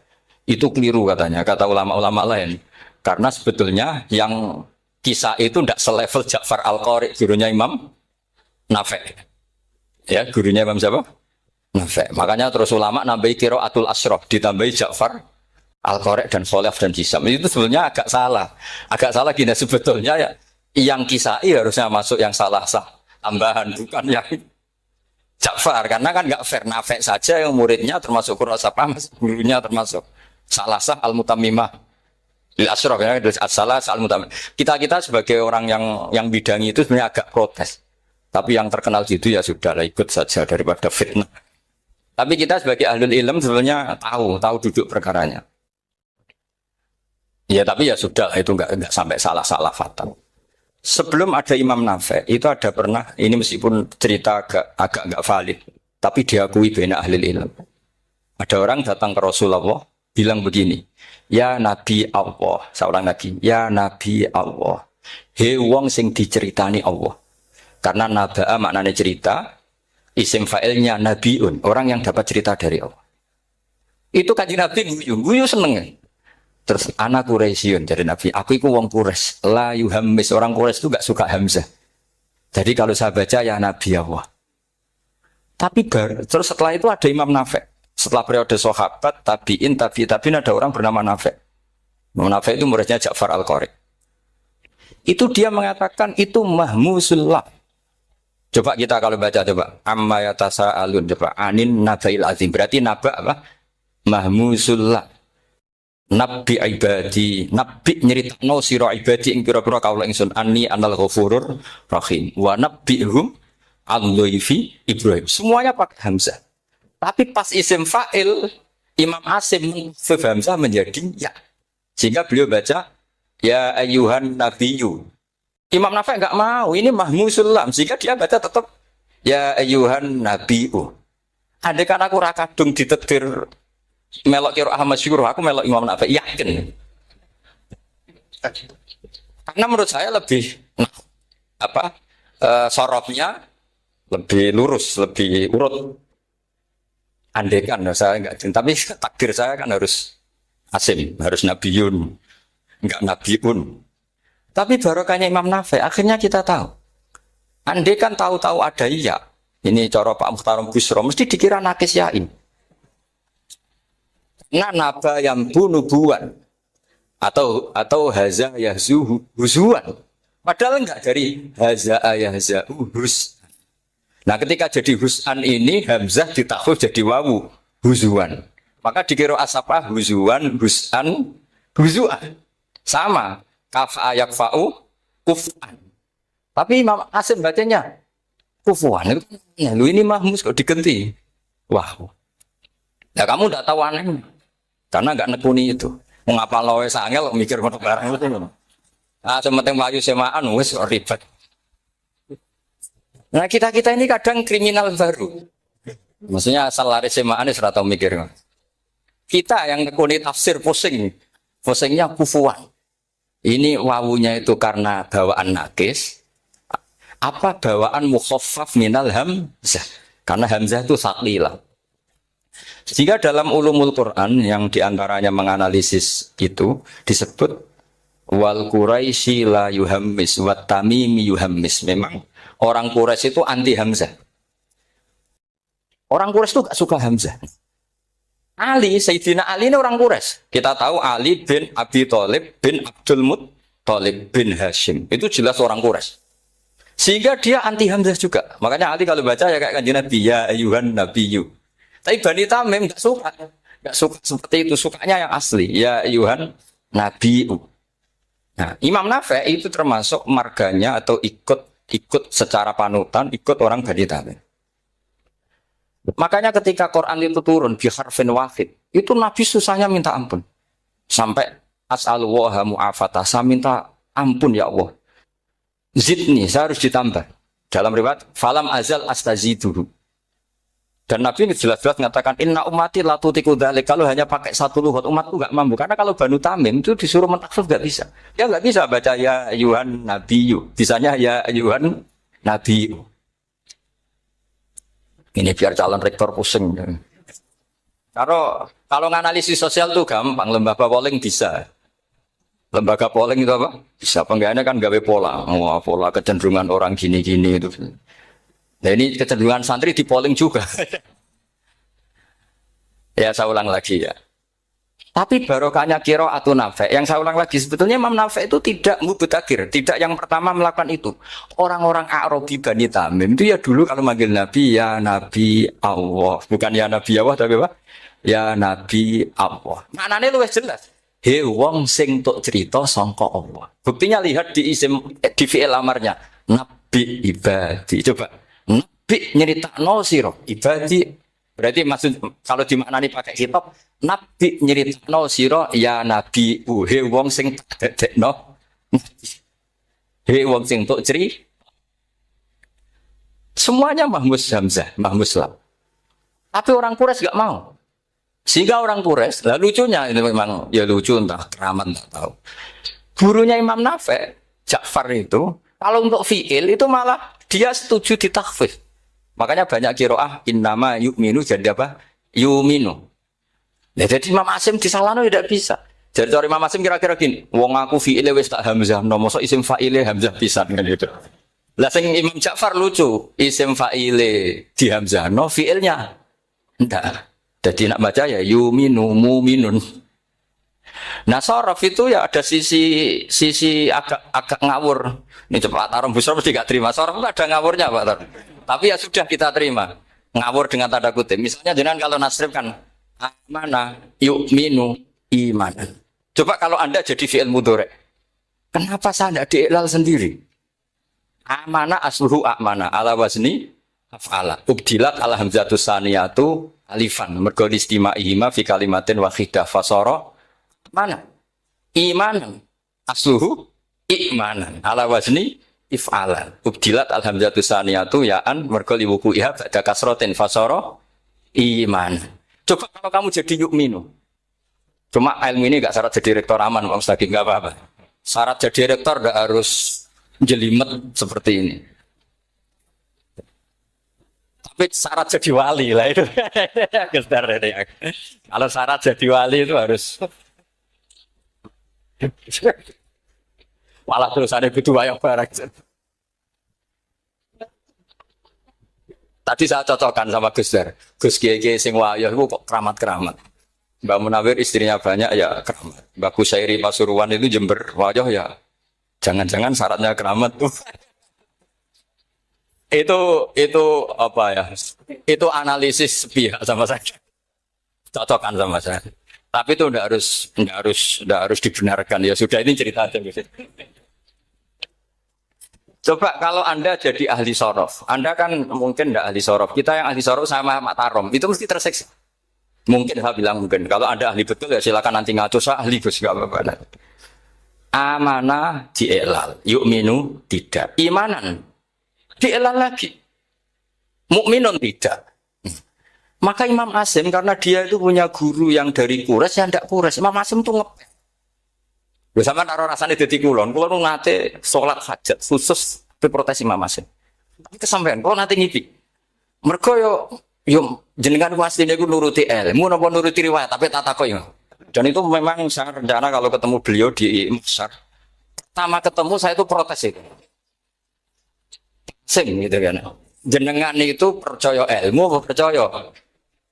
Itu keliru katanya, kata ulama-ulama lain. Karena sebetulnya yang kisah itu tidak selevel Ja'far Al-Qari, gurunya Imam Nafi'. Ya, gurunya Imam siapa? Nafi'. Makanya terus ulama nambahi qiraatul asyraf, ditambahi Ja'far Al-Qari dan Khalaf dan Hisam. Itu sebetulnya agak salah. Agak salah gini, sebetulnya ya, yang kisah harusnya masuk yang salah sah. Tambahan, bukan yang Ja'far. Karena kan nggak fair, Nafi' saja yang muridnya termasuk Qur'asapa, gurunya termasuk Salasah al-Mutammimah lil asyraf ya, as-salasah al-Mutammimah. Kita sebagai orang yang bidangi itu sebenarnya agak protes. Tapi yang terkenal gitu ya sudahlah, ikut saja daripada fitnah. Tapi kita sebagai ahlul ilm sebenarnya tahu duduk perkaranya. Ya tapi ya sudah itu nggak sampai salah-salah fatal. Sebelum ada Imam Nafi itu ada pernah ini meskipun cerita agak nggak valid, tapi diakui bena ahli ilmu. Ada orang datang ke Rasulullah bilang begini, ya Nabi Allah, seorang lagi, ya Nabi Allah, he wong sing diceritani Allah. Karena naba'a maknanya cerita, isim fa'ilnya nabiun, orang yang dapat cerita dari Allah. Itu kanjeng Nabi guyu seneng. Terus anak Quraisyun jadi Nabi, aku itu wong Quraisy, la yuhammis, orang Quraisy itu gak suka hamzah. Jadi kalau saya baca ya Nabi Allah. Tapi terus setelah itu ada Imam Nafi. Setelah periode sahabat, tabiin ada orang bernama Nafi. Imam Nafi itu muridnya Ja'far Al-Qari. Itu dia mengatakan itu mahmusullah. Coba kita kalau baca coba amma yatasaalun coba anin nabail azim. Berarti naba apa? Mahmusullah. Nabi ibadi, nabi nyeritakno sira ibadi ing pira-pira kaula ingsun anni anal ghafurur rahim wa nabbihum al-dhaifi Ibrahim. Semuanya pakai hamzah. Tapi pas isim fa'il Imam Asim menghafif hamzah menjadi ya. Sehingga beliau baca ya ayyuhan nabiyyu. Imam Nafi enggak mau, ini mahmusul lam sehingga dia baca tetap ya ayyuhan nabiyyu. Andai kan aku ra kadung ditetir melok kira Ahmad Syukur, aku melok Imam Nafi, yakin. Karena menurut saya lebih sorofnya lebih lurus, lebih urut. Andekan saya enggak, tapi takdir saya kan harus Asim, harus Nabiyun, enggak Nabiun. Tapi barokahnya Imam Nafi, akhirnya kita tahu. Andekan tahu-tahu ada iya, ini cara Pak Mukhtarom Busro, mesti dikira nakis yain. Naba yang bunubuan atau haza yahzu huzuan. Padahal enggak dari haza yahza hus. Nah, ketika jadi husan ini hamzah ditakhuf jadi wawu huzuan. Maka dikira asapa huzuan husan huzuan. Sama kafa yakfa'u kufan. Tapi Imam Asim bacanya kufuan. Lu ini mahmus kok diganti. Wah. Ya kamu enggak tahu anehnya. Karena enggak nekuni itu. Mengapa loe sangel mikir ngono barang itu. Ah sementing mlayu semaan wis ribet. Nah, kita ini kadang kriminal baru. Maksudnya asal lari semaan wis ora tau mikir. Kita yang nekuni tafsir pusing. Pusingnya kufuan. Ini wawunya itu karena bawaan nakis. Apa bawaan mukhaffaf minal hamzah? Karena hamzah itu saqilah. Jika dalam ulumul Quran yang diantaranya menganalisis itu disebut wal Quraisy la yuhammis wat tamimi yuhammis. Memang orang Quraisy itu anti hamzah. Orang Quraisy itu gak suka hamzah. Ali, Sayyidina Ali ini orang Quraisy. Kita tahu Ali bin Abi Thalib bin Abdul Muttalib bin Hashim. Itu jelas orang Quraisy. Sehingga dia anti hamzah juga. Makanya Ali kalau baca ya kayak kanjeng Nabi ya ayyuhan nabiyyu. Tapi Bani Tamim enggak suka. Enggak suka seperti itu, sukanya yang asli. Ya ayyuhan nabiyyu. Nah, Imam Nafi itu termasuk marganya atau ikut secara panutan, ikut orang Bani Tamim. Makanya ketika Quran itu turun bi harfin wahid, itu Nabi susahnya minta ampun. Sampai as'alullaha mu'afatah, saya minta ampun ya Allah. Zidni, saya harus ditambah. Dalam riwayat, falam azal astaziduhu. Dan Nabi ini jelas-jelas mengatakan inna ummati la tutiku dzalik. Kalau hanya pakai satu lugat umatku enggak mampu. Karena kalau Banu Tamim itu disuruh mentakhfif enggak bisa. Dia enggak bisa baca ya ayyuhan nabiyyu. Bisanya ya ayyuhan nabiyyu. Ini biar calon rektor pusing. Kalau nganalisis sosial tuh gampang, lembaga polling bisa. Lembaga polling itu apa? Bisa. Penggawaannya kan gawe pola. Oh, pola kecenderungan orang gini-gini itu. Nah ini kecenderungan santri di polling juga. Ya saya ulang lagi ya. Tapi barokahnya qiraatun Nafi. Yang saya ulang lagi sebetulnya Imam Nafi itu tidak mubtagir, tidak yang pertama melakukan itu. Orang-orang A'rabi Bani Tamim itu ya dulu kalau manggil Nabi ya Nabi Allah, bukan ya Nabi Allah tapi apa? Ya Nabi Allah. Maknanya luwih jelas. He wong sing tok cerita sangka Allah. Buktinya lihat di isim di fi'il amarnya. Nabi ibadi. Coba. Nabi nyeritakno sira ibadi. Berarti maksud kalau dimaknani pakai kitab Nabi nyeritakno sira ya nabi he wong sing dadekno. He wong sing tok ceri. Semuanya Mahmud Hamzah, Mahmud Lam. Tapi orang Quraisy gak mau. Sehingga orang Quraisy, lah lucunya ini memang ya lucu entah keramat tak tahu. Gurunya Imam Nafi' Ja'far itu kalau untuk fi'il itu malah dia setuju ditakhfif. Makanya banyak qiraah innama yu'minu jadi apa? Yu'minu. Nah, jadi Imam Asim disalahno tidak bisa. Jadi dari Imam Asim kira-kira gini, wong aku fi'ile wis tak hamzah, no mosok isim fa'ile hamzah pisan kan itu. Lah sing Imam Ja'far lucu, isim fa'ile di hamzah, no fi'ilnya enggak. Jadi nak baca ya yuminu muminun. Nah sorof itu ya ada sisi agak ngawur. Ini cepat taruh busra mesti gak terima. Sorof itu ada ngawurnya Pak Tar. Tapi ya sudah kita terima. Ngawur dengan tanda kutip. Misalnya jangan kalau nasrif kan amana yu'minu imanan. Coba kalau Anda jadi fi'il mudhari'. Kenapa saya tidak diiklal sendiri? Amana asluhu amana ala wazni af'ala. Ubdilat ala hamzatus saniyatu alifan. Mergo istima'ihima fi kalimatin wahidah fasara mana? Imanan. Asluhu imanan. Ala wazni if'alan. Ubdilat al hamzatus saniyatu ya'an mergo liwuku'iha ba'da kasratin fasara iman. Coba kalau kamu jadi yu'minu. Cuma ilmu ini gak syarat jadi rektor aman, Pak Ustaz, gak apa-apa. Syarat jadi rektor gak harus jelimet seperti ini. Tapi syarat jadi wali lah itu. Kalau syarat jadi wali itu harus malah terus ada butuh banyak barang. Tadi saya cocokkan sama Gus Dar. Gus Kiai sing wayah itu kok keramat-keramat. Mbak Munawir istrinya banyak ya keramat. Mbak Kusairi Pasuruan itu Jember wayah ya. Jangan-jangan syaratnya keramat tuh. Itu apa ya? Itu analisis pihak sama saya. Cocokkan sama saya. Tapi itu enggak harus dibenarkan ya. Sudah ini cerita aja. Coba kalau Anda jadi ahli sorof, Anda kan mungkin enggak ahli sorof. Kita yang ahli sorof sama Mak Tarom itu mesti terseksa. Mungkin saya bilang mungkin. Kalau Anda ahli betul ya silakan nanti ngaco saya ahli Gus enggak apa-apa. Amanah di'ilal, yu'minu tidak. Imanan di'ilal lagi. Mukminun tidak. Maka Imam Asim karena dia itu punya guru yang dari Quraisy yang tidak Quraisy. Imam Asim itu ngepel. Bersama taruh rasanya dadi kulon nate sholat hajat khusus protes Imam Asim. Tapi kesampaian kalau nate ngipi. Mergo yo jenengan asline iku nuruti ilmu napa nuruti riwayat tapi tak takok yo. Dan itu memang saya rencana kalau ketemu beliau di Mesir. Pertama ketemu saya itu protes itu. Sing gitu kan. Jenengan itu percaya ilmu apa percaya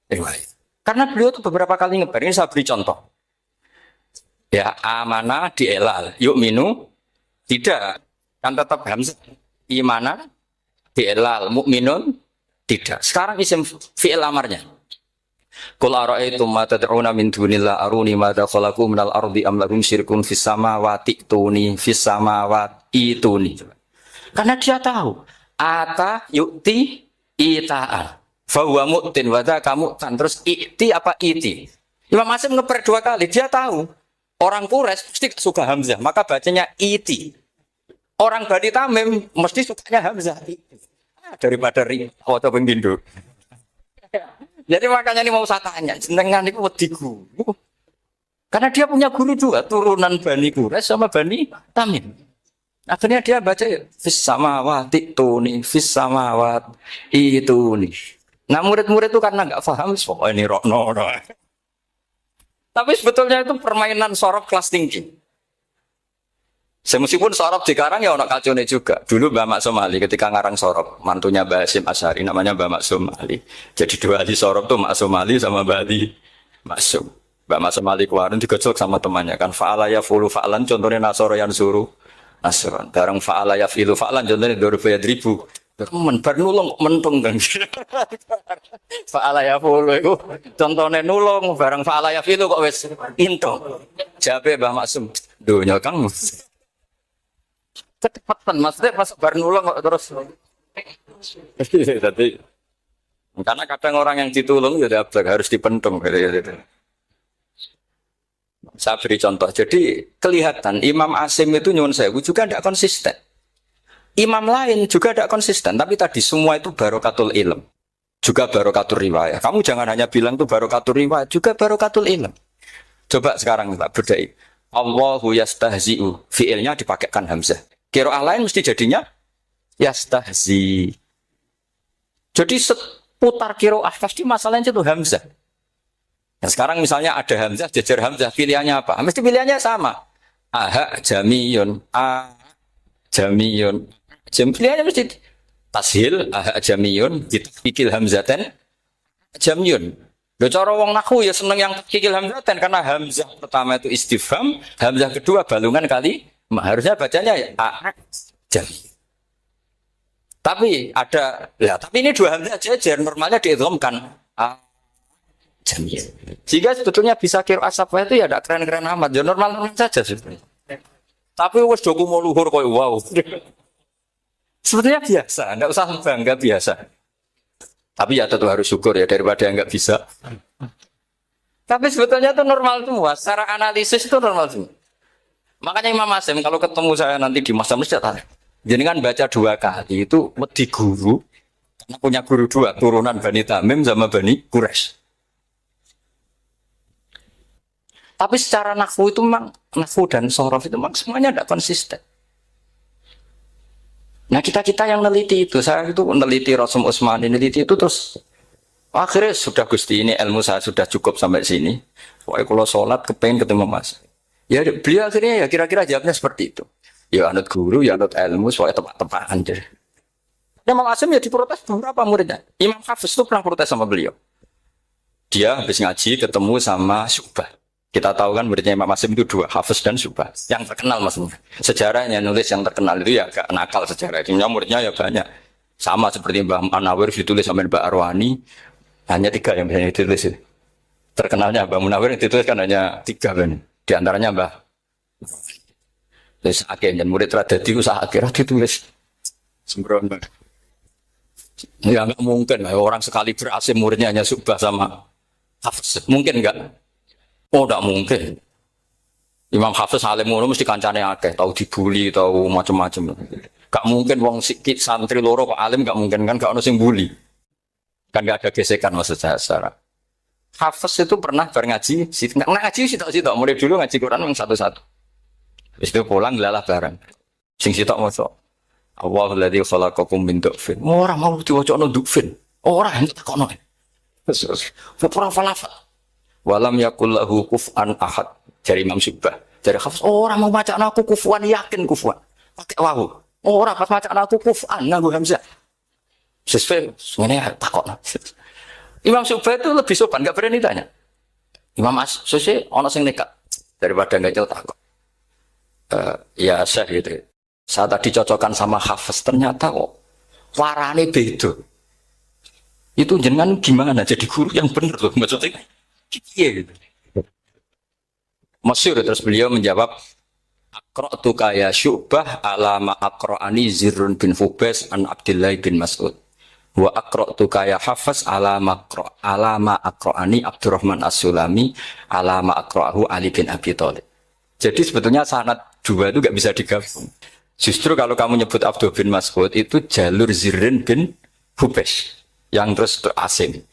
riwayat. Karena beliau itu beberapa kali ngebar. Ini saya beri contoh. Ya amanah di'ilal. Yu'minu tidak. Kan tetap hamzah. Imanah di'ilal. Mu'minun tidak. Sekarang isim fi'il amarnya. Qul ara'aytum ma tad'una min dunillah aruni madza khalaqu minal ardi am lahum syirkun fis samawati tuni fis samawati tuni. Karena dia tahu ata yu'ti ita'an fa huwa mu'tin wa dzaka mu'tan. Terus i'ti apa iti. Imam Asim ngeper dua kali. Dia tahu orang Quraisy mesti suka hamzah, maka bacanya iti. Orang Bani Tamim mesti sukanya hamzah. Daripada ri atau pengindo. Jadi makanya ini mau saya tanya, jenengan itu wedi guru. Karena dia punya guru juga, turunan Bani Quraisy sama Bani Tamim. Akhirnya dia baca fis samawati tuni, fis samawat itu nih. Nah murid-murid itu karena nggak paham, pokoknya ini rokno. Tapi sebetulnya itu permainan sorof kelas tinggi. Meskipun sorof di Karang ya ono kacone juga. Dulu Mbak Mak Somali ketika ngarang sorof, mantunya Mbak Hasyim Asy'ari namanya Mbak Mak Somali. Jadi dua ahli sorof tuh Mak Somali sama Mbak Ali Maksum. Mbak Mak Somali kemarin digojlok sama temannya kan fa'ala yafulu fa'lan contohnya nasoro yang suruh nasron. Bareng fa'ala yafilu fa'lan contohnya dorba yadribu. Men bar nulung mentung kan. Fa'ala yafulu itu contohnya nulung bareng fa'ala yafilu kok wis into. Jabe Mbak Maksum. Dunya Kang. Kecepatan maksudnya pas bar nulung kok terus. Jadi karena kadang orang yang ditulung ya harus dipentung gitu. Saya beri contoh. Jadi kelihatan Imam Asim itu nyuwun sewu juga tidak konsisten. Imam lain juga tidak konsisten. Tapi tadi semua itu barokatul ilm. Juga barokatul riwayat. Kamu jangan hanya bilang itu barokatul riwayat. Juga barokatul ilm. Coba sekarang kita berdai. Allahu yastahzi'u. Fi'ilnya dipakaikan hamzah. Qiraah lain mesti jadinya yastahzi. Jadi seputar qiraah pasti masalahnya itu hamzah. Nah, sekarang misalnya ada hamzah, jajar hamzah, pilihannya apa? Mesti pilihannya sama. Aha jamiyun, a jamiyun. Pilihannya mesti tashil, aha jamiyun, ditakikil hamzatan, jamiyun. Loh cara wong nahwu ya seneng yang takikil hamzatan karena hamzah pertama itu istifham, hamzah kedua balungan kali, harusnya bacanya ya a jamiyun. Tapi ada, ya tapi ini dua hamzah jajar, normalnya diidghamkan a jamiyun. Sehingga sebetulnya bisa qiraah safah itu ya tidak keren-keren amat, ya normal-normal saja sebetulnya. Tapi wes doku mau luhur koyo wow. Sebetulnya biasa, enggak usah bangga biasa. Tapi ya tentu harus syukur ya daripada enggak bisa. Tapi sebetulnya itu normal semua, secara analisis itu normal semua. Makanya Imam Asim kalau ketemu saya nanti di masa masjid, jadi kan baca 2 kali itu di guru, karena punya guru 2, turunan Bani Tamim sama Bani Quraisy. Tapi secara nahwu itu memang, nahwu dan sorof itu memang semuanya tidak konsisten. Nah kita yang neliti itu, saya itu neliti Rasul Utsmani, neliti itu terus akhirnya sudah Gusti ini ilmu saya sudah cukup sampai sini. Pokoknya kalau sholat kepengen ketemu Mas. Ya beliau akhirnya ya kira-kira jawabnya seperti itu. Ya anut guru, ya anut ilmu, soalnya tepat-tepatan aja. Imam Asim ya diprotes beberapa muridnya. Imam Hafiz itu pernah protes sama beliau. Dia habis ngaji ketemu sama Syu'bah. Kita tahu kan muridnya Imam Asim itu 2, Hafiz dan Syu'bah. Yang terkenal maksudnya. Sejarahnya nulis yang terkenal itu ya agak nakal sejarah. Muridnya ya banyak. Sama seperti Mbah Munawir ditulis sama Mbah Arwani. Hanya 3 yang bisa ditulis. Terkenalnya Mbah Munawir yang ditulis kan hanya 3. Di antaranya Mbah. Terus akhirnya murid radadi usaha akhirnya ditulis. Sembrono. Ya nggak mungkin. Orang sekali berhasil muridnya hanya Syu'bah sama Hafiz. Mungkin enggak? Oh, tidak mungkin. Imam Hafiz alim ngono mesti kancane akeh, tahu dibully, tahu macam-macam. Gak mungkin wong sikit santri loro kok alim, gak mungkin kan gak ono sing bully. Kan gak ada gesekan maksud saya secara. Hafiz itu pernah ngaji, ngaji sitok-sitok, mulai dulu ngaji Quran yang satu-satu. Habis itu pulang lalah bareng. Sing sitok maca. Allahul ladzi khalaqakum min du'fin. Ora mau diwacana du'fin. Ora entuk takono. Terus ora falafel. Walam yakul lahu kuf'an ahad. Dari Imam Syu'bah. Dari Hafiz, orang mau baca aku kufuan, yakin kufuan. Pakai wawu. Orang pas baca aku kuf'an, nganggo hamzah. Sesuai, sebenarnya takut. Imam Syu'bah itu lebih sopan, gak berani tanya. Imam As-Susi, ono sing nekat. Daripada gak jauh takut. Ya Syekh gitu. Saya tadi cocokkan sama Hafiz, ternyata kok warane beda. Itu jenengan gimana jadi guru yang benar loh maksudnya. Iya gitu. Masyhur terus beliau menjawab Aqra'tu kaya Syu'bah ala ma aqra'ani Zirrun bin Fubais an Abdullah bin Mas'ud wa aqra'tu kaya Hafiz ala ma aqra'ani Abdurrahman As-Sulami ala ma aqra'ahu Ali bin Abi Thalib. Jadi sebetulnya sanad 2 itu gak bisa digabung. Justru kalau kamu nyebut Abdullah bin Mas'ud itu jalur Zirrun bin Fubais yang terus Asim.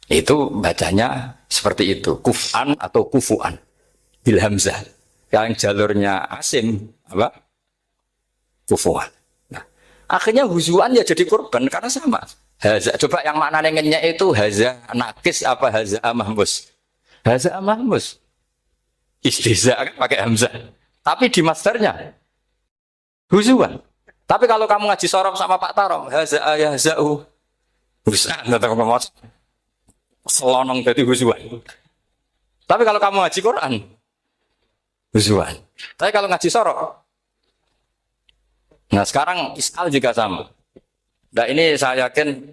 Itu bacanya seperti itu, kuf'an atau kufu'an bil hamzah. Yang jalurnya Asim apa? Kufu'an. Nah, akhirnya huzuan ya jadi korban karena sama. Haza, coba yang maknanya ngenyek itu haza nakis apa haza mahmus? Haza mahmus. Istiza kan pakai hamzah. Tapi di masternya huzuan. Tapi kalau kamu ngaji sorof sama Pak Tarong, haza ayahza'u. Bisa enggak tahu ngomong. Selonong dari huzuan. Tapi kalau kamu ngaji Quran, huzuan. Tapi kalau ngaji sorok, nah sekarang iskal juga sama. Nah ini saya yakin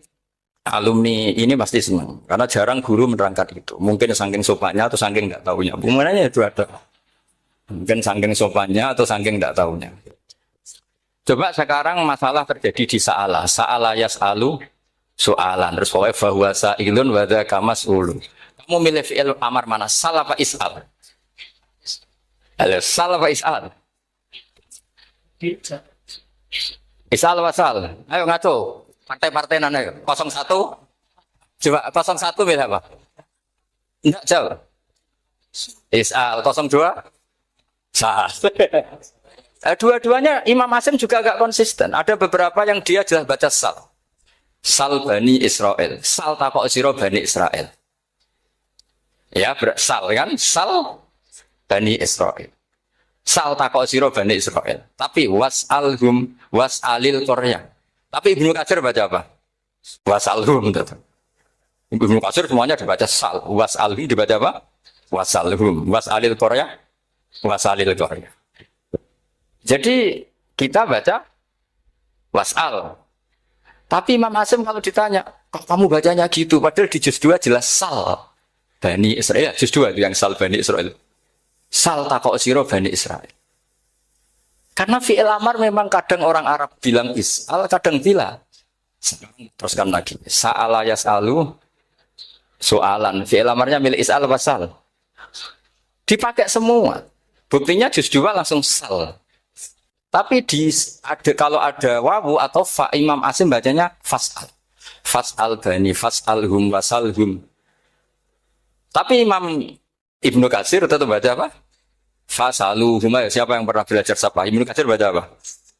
alumni ini pasti senang, karena jarang guru menerangkan itu. Mungkin saking sopannya atau saking nggak tahunya. Bagaimana itu ada? Mungkin saking sopannya atau saking nggak tahunya. Coba sekarang masalah terjadi di Sa'ala yas'alu soalan terus pokoknya bahwa sa'ilun wa dzaka mas'ulun. Kamu milih fi'il amar mana? Sal apa is'al? Halo, sal apa isal? Isal apa sal? Ayo ngaco. Partai-partai nana yuk. 01. Coba 01 beda apa? Enggak jauh. Isal 02. Sal. Dua-duanya Imam Hasim juga agak konsisten. Ada beberapa yang dia jelas baca sal. Sal Bani Israel. Sal takok siro Bani Israel. Ya, sal kan? Sal Bani Israel. Sal takok siro Bani Israel. Tapi was'alhum was'alil Korea. Tapi Ibnu Katsir baca apa? Was'alhum. Ibnu Katsir semuanya dibaca sal. Was'alhi dibaca apa? Was'alhum. Was'alil Korea. Was'alil Korea. Jadi kita baca was'al. Tapi Imam Hasim kalau ditanya, kok kamu bacanya gitu? Padahal di juz 2 jelas sal Bani Israel. Juz 2 itu yang sal Bani Israel. Sal takok siro Bani Israel. Karena fi'il amar memang kadang orang Arab bilang is'al, kadang bila. Teruskan lagi. Sa'ala yas'alu soalan. Fi'il amarnya milik is'al apa sal? Dipakai semua. Buktinya juz 2 langsung sal. Tapi kalau ada wawu atau fa, Imam Hasim bacanya fas'al. Fas'al bani, fas'alhum, wasalhum. Tapi Imam Ibnu Katsir tetap baca apa? Fasaluhum. Siapa yang pernah belajar sapa? Ibnu Katsir baca apa?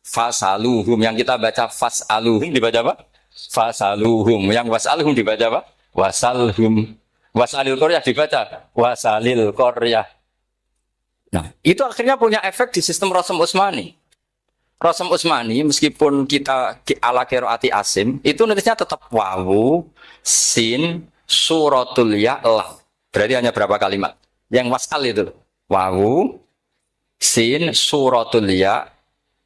Fasaluhum. Yang kita baca fasaluhum dibaca apa? Fasaluhum. Yang wasalhum dibaca apa? Wasalhum. Wasalil Koryah dibaca wasalil Koryah. Nah, itu akhirnya punya efek di sistem Rasm Utsmani. Rasm Utsmani meskipun kita ala qiraati Asim, itu nulisnya tetap wawu, sin, suratul ya, lam. Berarti hanya berapa kalimat? Yang wasal itu wawu, sin, suratul ya,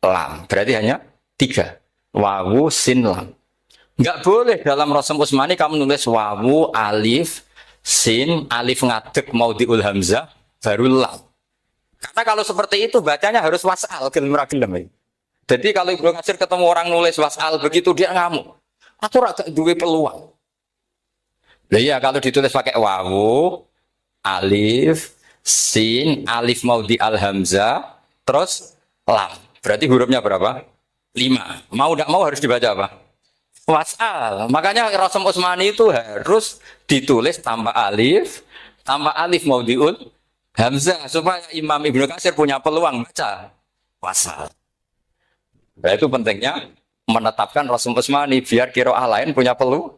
lam. Berarti hanya 3. Wawu, sin, lam. Enggak boleh dalam Rasm Utsmani kamu nulis wawu, alif, sin, alif ngadeg mau diul hamzah, baru lam. Karena kalau seperti itu bacanya harus wasal, gelem-gelem. Jadi kalau Ibnu Katsir ketemu orang nulis wasal begitu dia ngamuk. Aku agak duwe peluang. Lah iya kalau ditulis pakai wawu, alif, sin, alif mau di al hamzah, terus lam. Berarti hurufnya berapa? 5. Mau tidak mau harus dibaca apa? Wasal. Makanya Rasm Utsmani itu harus ditulis tanpa alif mau diul hamzah supaya Imam Ibnu Katsir punya peluang baca wasal. Nah, itu pentingnya menetapkan Rasm Utsmani biar qiraah lain punya peluang.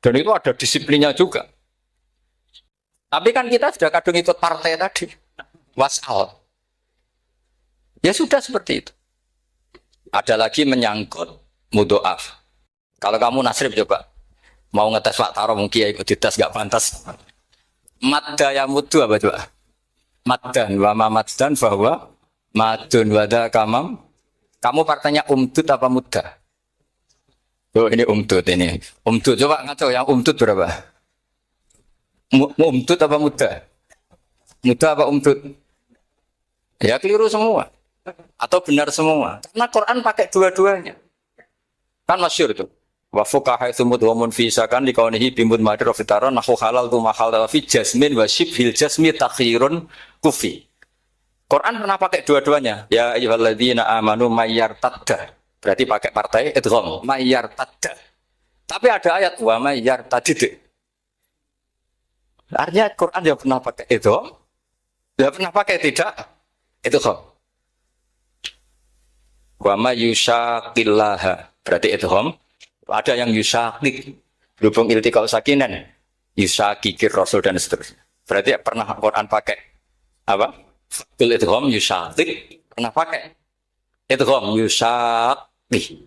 Dan itu ada disiplinnya juga. Tapi kan kita sudah kadung ikut partai tadi. Wasal. Ya sudah seperti itu. Ada lagi menyangkut mudhoaf. Kalau kamu nasrib coba mau ngetes Pak Taro mungkin ya ikut dites gak pantas. Madda ya mudhu apa coba? Maddan wa mamaddan bahwa madun wada kamam. Kamu partainya umdud apa mudah? Oh ini umdud ini. Umdud coba ngaco yang umdud berapa? Umdud apa mudah? Mudah apa umdud? Ya keliru semua. Atau benar semua. Karena Quran pakai dua-duanya. Kan masyhur itu. Wa fuqaha itu mudhamun fi sakan di kaunihi bimud madir wa fitaran nahu halal tu mahal fi jasmin wa shibhil jasmi takhirun kufi. Quran pernah pakai dua-duanya. Ya ayyuhalladzina amanu mayyartadda. Berarti pakai partai idgham, mayyartadda. Tapi ada ayat wa mayyartadid. Artinya Quran yang pernah pakai idgham, dia pernah pakai tidak idgham. Wa mayyushaqillaha. Berarti idgham. Ada yang yushaqik. Berhubung iltiqal sakinan, yushaqikir rasul dan seterusnya. Berarti pernah Quran pakai apa? Fatul idgham yushaqik pernah pakai idgham yushaqik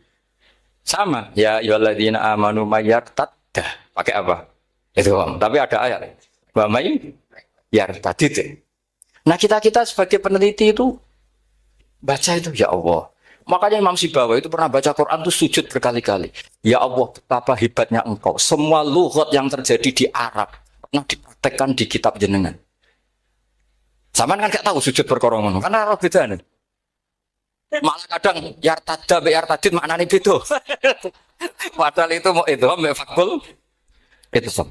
sama ya ayyuhalladzina amanu mayyartadda pakai apa idgham tapi ada ayat wa may yartadid. Nah kita sebagai peneliti itu baca itu ya Allah. Makanya Imam Sibawi itu pernah baca Quran itu sujud berkali-kali. Ya Allah betapa hebatnya engkau. Semua lughat yang terjadi di Arab pernah dipraktekkan di kitab jenengan. Zaman kan gak tahu sujud perkara ngono. Karena ora bedane. Malah kadang yartada be yartadid maknane beda. Padahal itu mau itu mbek fakul itu.